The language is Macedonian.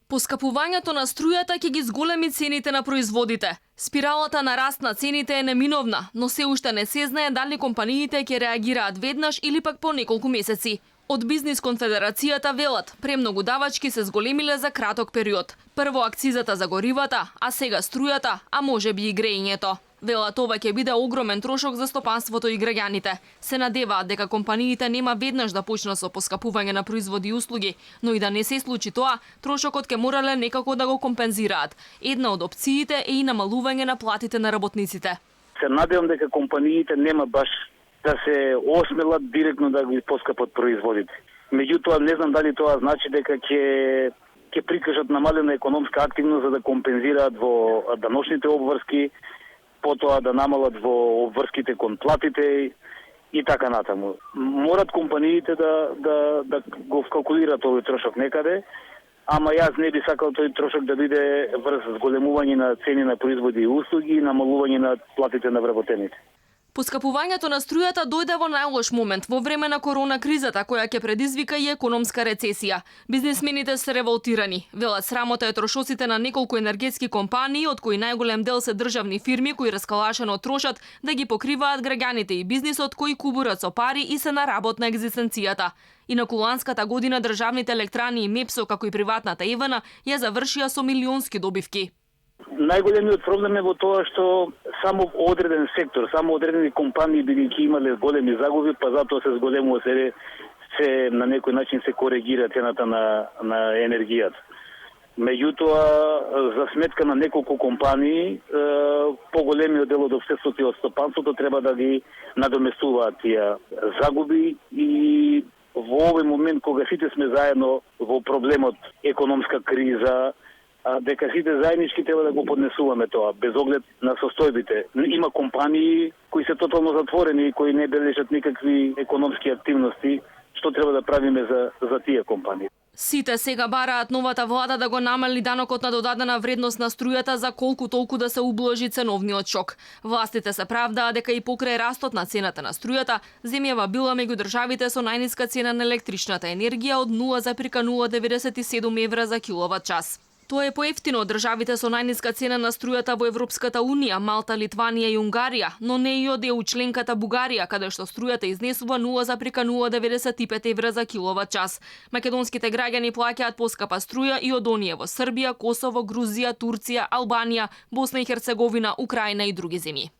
Поскапувањето на струјата ќе ги зголеми цените на производите. Спиралата на раст на цените е неминовна, но се уште не се знае дали компаниите ќе реагираат веднаш или пак по неколку месеци. Од Бизнис конфедерацијата велат, премногу давачки се зголемиле за краток период. Прво акцизата за горивата, а сега струјата, а можеби и грејењето. Велат, ова ќе биде огромен трошок за стопанството и граѓаните. Се надеваат дека компаниите нема веднаш да почнат со поскапување на производи и услуги, но и да не се случи тоа, трошокот ќе морале некако да го компензираат. Една од опциите е и намалување на платите на работниците. Се надевам дека компаниите нема баш да се осмелат директно да ги поскапат производите. Меѓутоа, не знам дали тоа значи дека ќе прикажат намалена економска активност за да компензираат во даночните обврски, потоа да намалат во обврските кон платите и така натаму. Морат компаниите да го вкалкулираат овој трошок некаде, ама јас не би сакал тој трошок да биде врз зголемување на цени на производи и услуги и намалување на платите на вработените. Поскапувањето на струјата дојде во најлош момент во време на корона кризата која ќе предизвика и економска рецесија. Бизнисмените се револтирани. Велат, срамота е трошоците на неколку енергетски компании, од кои најголем дел се државни фирми кои раскалашено трошат да ги покриваат граѓаните и бизнисот кои кубурат со пари и се на работ на екзистенцијата. И на куланската година државните електрани и МЕПСО, како и приватната ЕВН, ја завршија со милионски добивки. Најголемиот проблем е во тоа што само одреден сектор, само одредени компании бидејќи имале големи загуби, па затоа се зголемува се на некој начин се коригира цената на енергијата. Меѓутоа, за сметка на неколку компании, поголемиот дел од општеството и од стопанството треба да ги надоместуваат тие загуби и во овој момент кога сите сме заедно во проблемот економска криза, дека сите заеднички треба да го поднесуваме тоа, без оглед на состојбите. Има компании кои се тотално затворени и кои не бележат никакви економски активности, што треба да правиме за тие компании. Сите сега бараат новата влада да го намали данокот на додадена вредност на струјата за колку толку да се ублажи ценовниот шок. Властите се правдаа дека и покрај растот на цената на струјата, земјава била меѓу државите со најниска цена на електричната енергија од 0,097 евра за киловат час. Тоа е поевтино од државите со најниска цена на струјата во Европската Унија, Малта, Литванија и Унгарија, но не и од ЕУ членката Бугарија, каде што струјата изнесува 0,095 евра за киловат час. Македонските граѓани плаќаат поскапа струја и од оние во Србија, Косово, Грузија, Турција, Албанија, Босна и Херцеговина, Украина и други земји.